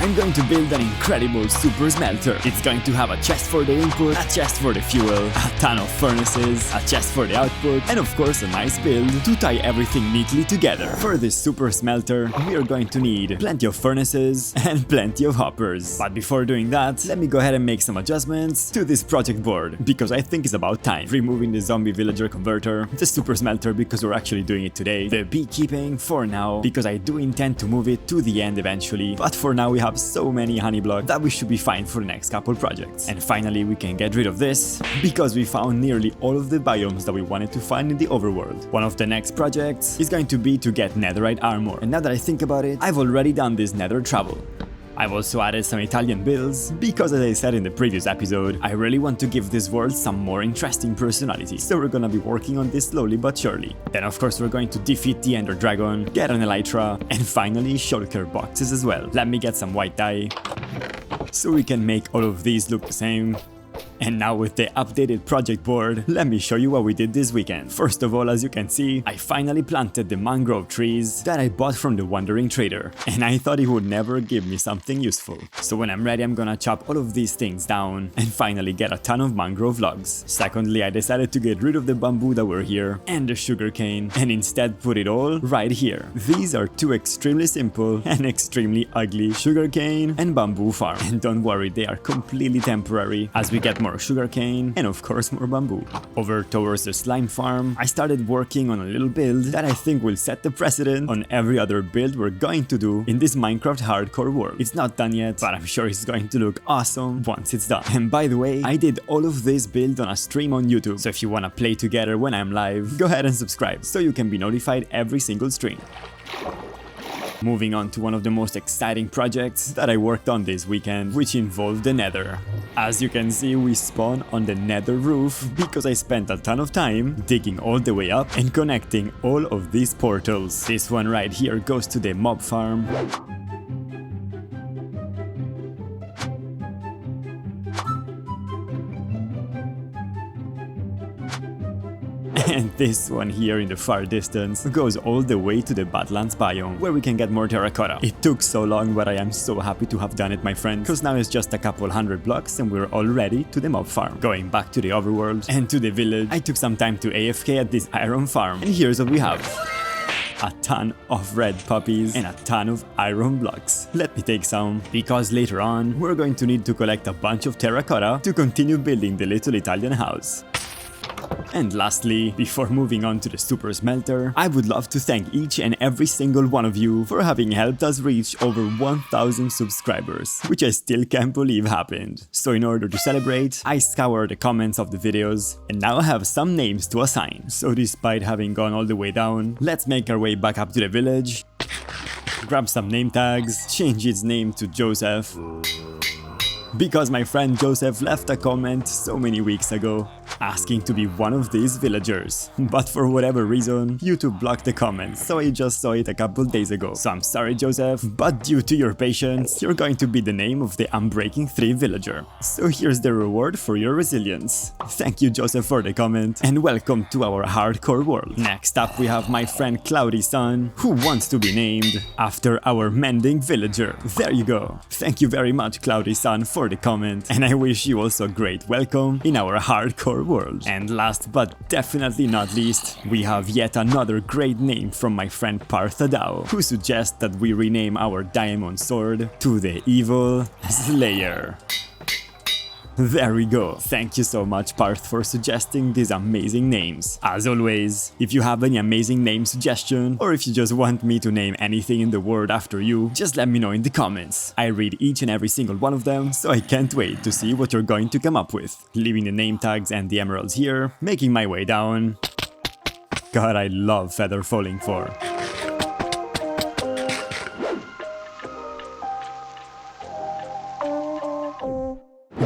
I'm going to build an incredible super smelter. It's going to have a chest for the input, a chest for the fuel, a ton of furnaces, a chest for the output, and of course a nice build to tie everything neatly together. For this super smelter, we are going to need plenty of furnaces and plenty of hoppers. But before doing that, let me go ahead and make some adjustments to this project board, because I think it's about time. Removing the zombie villager converter, the super smelter because we're actually doing it today, the beekeeping for now, because I do intend to move it to the end eventually, but for now we have so many honey blocks that we should be fine for the next couple projects. And finally we can get rid of this, because we found nearly all of the biomes that we wanted to find in the overworld. One of the next projects is going to be to get netherite armor, and now that I think about it, I've already done this nether travel. I've also added some Italian builds, because as I said in the previous episode, I really want to give this world some more interesting personality, so we're gonna be working on this slowly but surely. Then of course we're going to defeat the Ender Dragon, get an Elytra, and finally shulker boxes as well. Let me get some white dye, so we can make all of these look the same. And now with the updated project board, let me show you what we did this weekend. First of all, as you can see, I finally planted the mangrove trees that I bought from the wandering trader, and I thought he would never give me something useful. So when I'm ready, I'm gonna chop all of these things down and finally get a ton of mangrove logs. Secondly, I decided to get rid of the bamboo that were here and the sugarcane, and instead put it all right here. These are two extremely simple and extremely ugly sugarcane and bamboo farms. And don't worry, they are completely temporary as we get more sugarcane and of course more bamboo. Over towards the slime farm, I started working on a little build that I think will set the precedent on every other build we're going to do in this Minecraft hardcore world. It's not done yet, but I'm sure it's going to look awesome once it's done. And by the way, I did all of this build on a stream on YouTube, so if you wanna play together when I'm live, go ahead and subscribe so you can be notified every single stream. Moving on to one of the most exciting projects that I worked on this weekend, which involved the Nether. As you can see, we spawn on the Nether roof because I spent a ton of time digging all the way up and connecting all of these portals. This one right here goes to the mob farm. And this one here in the far distance goes all the way to the Badlands biome, where we can get more terracotta. It took so long, but I am so happy to have done it, my friend, because now it's just a couple hundred blocks and we're already to the mob farm. Going back to the overworld and to the village, I took some time to AFK at this iron farm, and here's what we have. A ton of red puppies and a ton of iron blocks. Let me take some, because later on we're going to need to collect a bunch of terracotta to continue building the little Italian house. And lastly, before moving on to the super smelter, I would love to thank each and every single one of you for having helped us reach over 1,000 subscribers, which I still can't believe happened. So in order to celebrate, I scoured the comments of the videos, and now I have some names to assign. So despite having gone all the way down, let's make our way back up to the village, grab some name tags, change its name to Joseph, because my friend Joseph left a comment so many weeks ago asking to be one of these villagers. But for whatever reason, YouTube blocked the comment, so I just saw it a couple days ago. So I'm sorry, Joseph, but due to your patience, you're going to be the name of the Unbreaking 3 villager. So here's the reward for your resilience. Thank you, Joseph, for the comment, and welcome to our hardcore world. Next up, we have my friend Cloudy Sun, who wants to be named after our mending villager. There you go. Thank you very much, Cloudy Sun, for the comment, and I wish you also a great welcome in our hardcore world. And last but definitely not least, we have yet another great name from my friend Parthadao, who suggests that we rename our diamond sword to the Evil Slayer. There we go. Thank you so much, Parth, for suggesting these amazing names. As always, if you have any amazing name suggestion, or if you just want me to name anything in the world after you, just let me know in the comments. I read each and every single one of them, so I can't wait to see what you're going to come up with. Leaving the name tags and the emeralds here, making my way down. God, I love Feather Falling 4.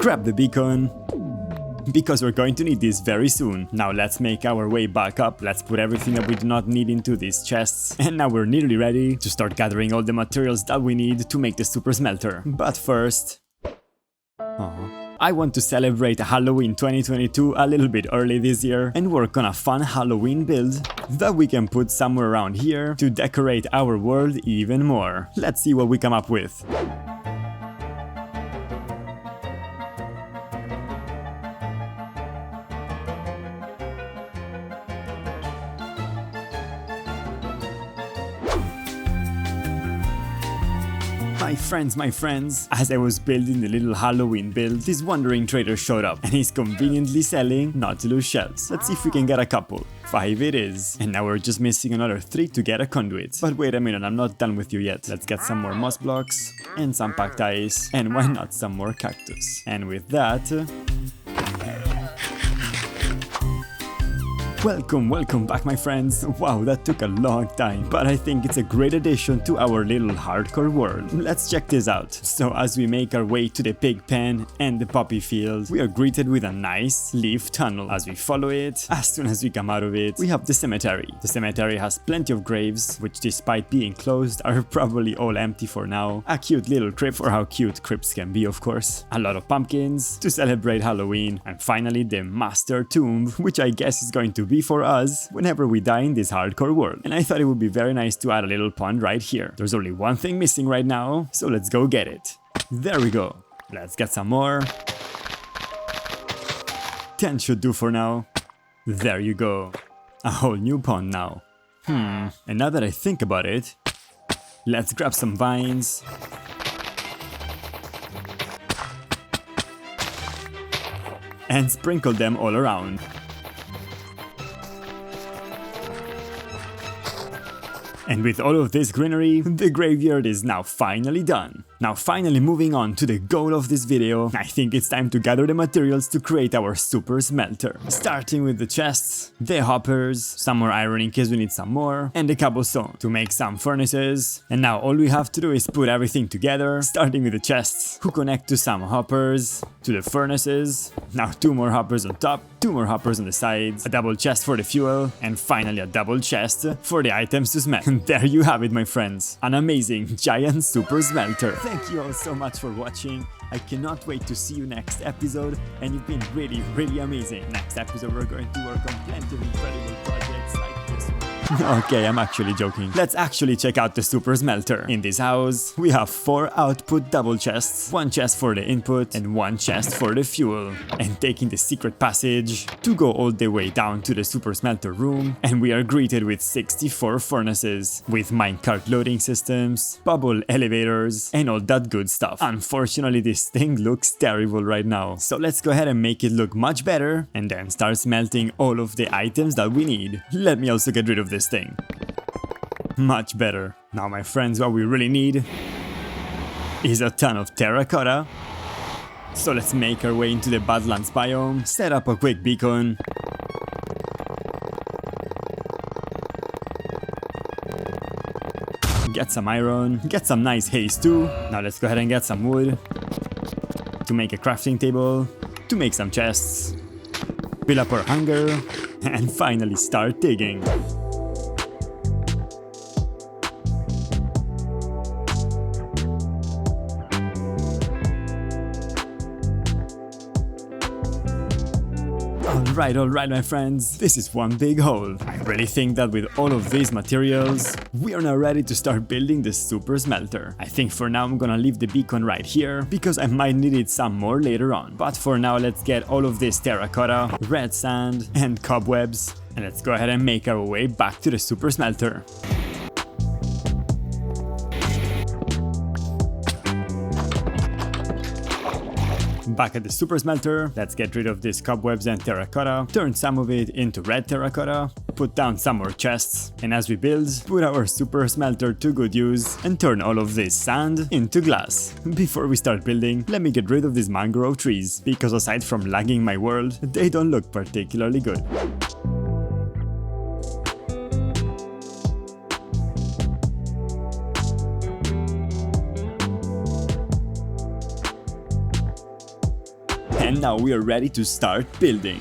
Grab the beacon, because we're going to need this very soon. Now let's make our way back up, let's put everything that we do not need into these chests, and now we're nearly ready to start gathering all the materials that we need to make the super smelter. But first... I want to celebrate Halloween 2022 a little bit early this year and work on a fun Halloween build that we can put somewhere around here to decorate our world even more. Let's see what we come up with. My friends, as I was building the little Halloween build, this wandering trader showed up and he's conveniently selling Nautilus shells. Let's see if we can get a couple. 5 it is. And now we're just missing another 3 to get a conduit. But wait a minute, I'm not done with you yet. Let's get some more moss blocks and some packed ice, and why not some more cactus. And with that... Welcome back, my friends. Wow, that took a long time, but I think it's a great addition to our little hardcore world. Let's check this out. So as we make our way to the pig pen and the poppy field, we are greeted with a nice leaf tunnel. As we follow it, as soon as we come out of it, we have the cemetery. The cemetery has plenty of graves, which despite being closed are probably all empty for now. A cute little crypt for how cute crypts can be, of course. A lot of pumpkins to celebrate Halloween, and finally the master tomb, which I guess is going to be for us whenever we die in this hardcore world. And I thought it would be very nice to add a little pond right here. There's only one thing missing right now, so let's go get it. There we go. Let's get some more. 10 should do for now. There you go. A whole new pond now. And now that I think about it, let's grab some vines. And sprinkle them all around. And with all of this greenery, the graveyard is now finally done. Now finally moving on to the goal of this video, I think it's time to gather the materials to create our super smelter. Starting with the chests, the hoppers, some more iron in case we need some more, and the cobblestone to make some furnaces. And now all we have to do is put everything together, starting with the chests, who connect to some hoppers, to the furnaces, now 2 more hoppers on top, 2 more hoppers on the sides, a double chest for the fuel, and finally a double chest for the items to smelt. And there you have it, my friends, an amazing giant super smelter. Thank you all so much for watching. I cannot wait to see you next episode, and you've been really amazing. Next episode we're going to work on plenty of incredible projects like this one. Okay, I'm actually joking. Let's actually check out the super smelter. In this house, we have 4 output double chests, 1 chest for the input and 1 chest for the fuel. And taking the secret passage to go all the way down to the super smelter room, and we are greeted with 64 furnaces, with minecart loading systems, bubble elevators, and all that good stuff. Unfortunately, this thing looks terrible right now. So let's go ahead and make it look much better, and then start smelting all of the items that we need. Let me also get rid of this thing. Much better. Now, my friends, what we really need is a ton of terracotta. So let's make our way into the Badlands biome, set up a quick beacon, get some iron, get some nice haze too. Now let's go ahead and get some wood to make a crafting table, to make some chests, fill up our hunger, and finally start digging. Alright, my friends, this is one big hole. I really think that with all of these materials, we are now ready to start building the super smelter. I think for now I'm gonna leave the beacon right here, because I might need it some more later on. But for now, let's get all of this terracotta, red sand, and cobwebs, and let's go ahead and make our way back to the super smelter. Back at the super smelter, let's get rid of these cobwebs and terracotta, turn some of it into red terracotta, put down some more chests, and as we build, put our super smelter to good use and turn all of this sand into glass. Before we start building, let me get rid of these mangrove trees, because aside from lagging my world, they don't look particularly good. And now we are ready to start building.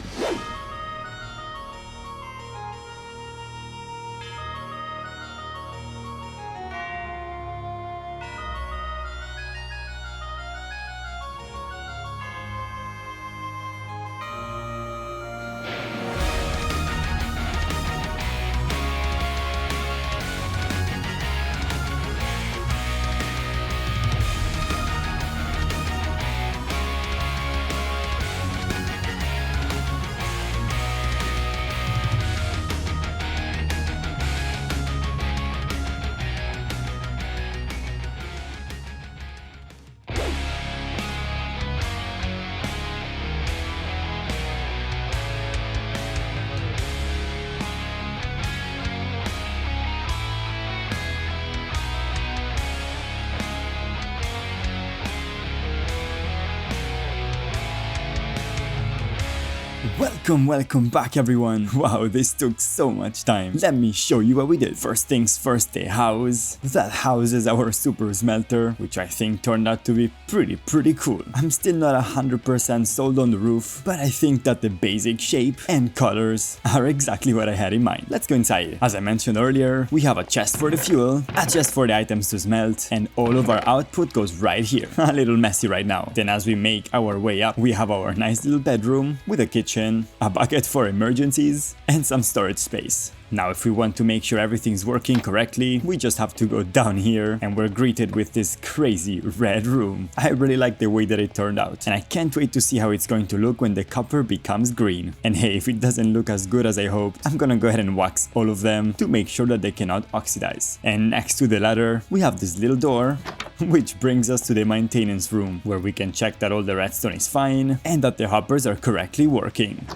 Welcome back everyone. Wow, this took so much time. Let me show you what we did. First things first, a house. That houses our super smelter, which I think turned out to be pretty cool. I'm still not 100% sold on the roof, but I think that the basic shape and colors are exactly what I had in mind. Let's go inside. As I mentioned earlier, we have a chest for the fuel, a chest for the items to smelt, and all of our output goes right here. A little messy right now. Then as we make our way up, we have our nice little bedroom with a kitchen, a bucket for emergencies, and some storage space. Now if we want to make sure everything's working correctly, we just have to go down here and we're greeted with this crazy red room. I really like the way that it turned out, and I can't wait to see how it's going to look when the copper becomes green. And hey, if it doesn't look as good as I hoped, I'm gonna go ahead and wax all of them to make sure that they cannot oxidize. And next to the ladder, we have this little door, which brings us to the maintenance room, where we can check that all the redstone is fine and that the hoppers are correctly working.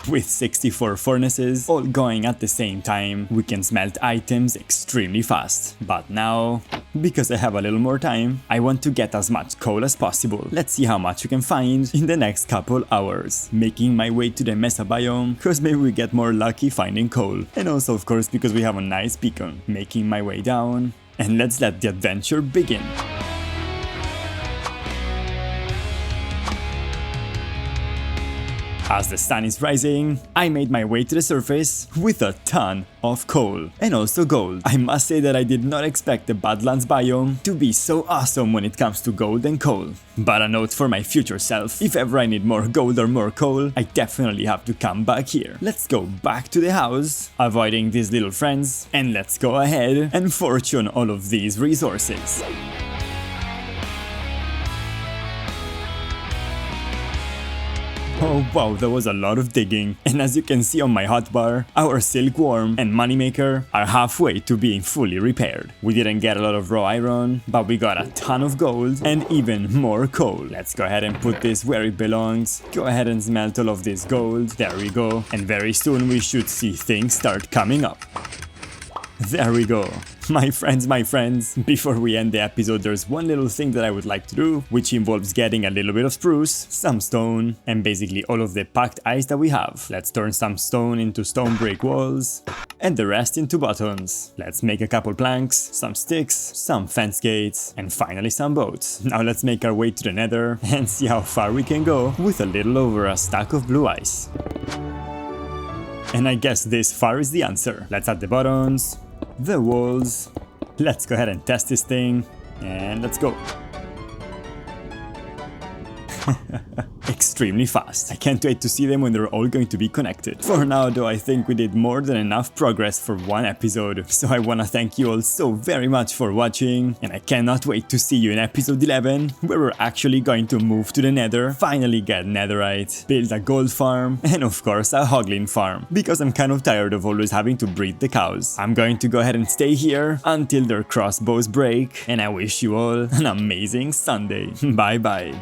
With 64 furnaces all going at the same time, we can smelt items extremely fast. But now, because I have a little more time, I want to get as much coal as possible. Let's see how much we can find in the next couple hours. Making my way to the Mesa biome, cause maybe we get more lucky finding coal. And also of course because we have a nice beacon. Making my way down, and let's let the adventure begin. As the sun is rising, I made my way to the surface with a ton of coal and also gold. I must say that I did not expect the Badlands biome to be so awesome when it comes to gold and coal. But a note for my future self, if ever I need more gold or more coal, I definitely have to come back here. Let's go back to the house, avoiding these little friends, and let's go ahead and fortune all of these resources. Oh wow, that was a lot of digging. And as you can see on my hotbar, our silkworm and moneymaker are halfway to being fully repaired. We didn't get a lot of raw iron, but we got a ton of gold and even more coal. Let's go ahead and put this where it belongs. Go ahead and smelt all of this gold. There we go. And very soon we should see things start coming up. There we go. My friends, before we end the episode, there's one little thing that I would like to do, which involves getting a little bit of spruce, some stone, and basically all of the packed ice that we have. Let's turn some stone into stone brick walls, and the rest into buttons. Let's make a couple planks, some sticks, some fence gates, and finally some boats. Now let's make our way to the Nether and see how far we can go with a little over a stack of blue ice. And I guess this far is the answer. Let's add the buttons, the walls. Let's go ahead and test this thing, and let's go. Extremely fast. I can't wait to see them when they're all going to be connected. For now though, I think we did more than enough progress for one episode, so I wanna thank you all so very much for watching, and I cannot wait to see you in episode 11, where we're actually going to move to the Nether, finally get netherite, build a gold farm, and of course a hoglin farm, because I'm kind of tired of always having to breed the cows. I'm going to go ahead and stay here until their crossbows break, and I wish you all an amazing Sunday. Bye bye.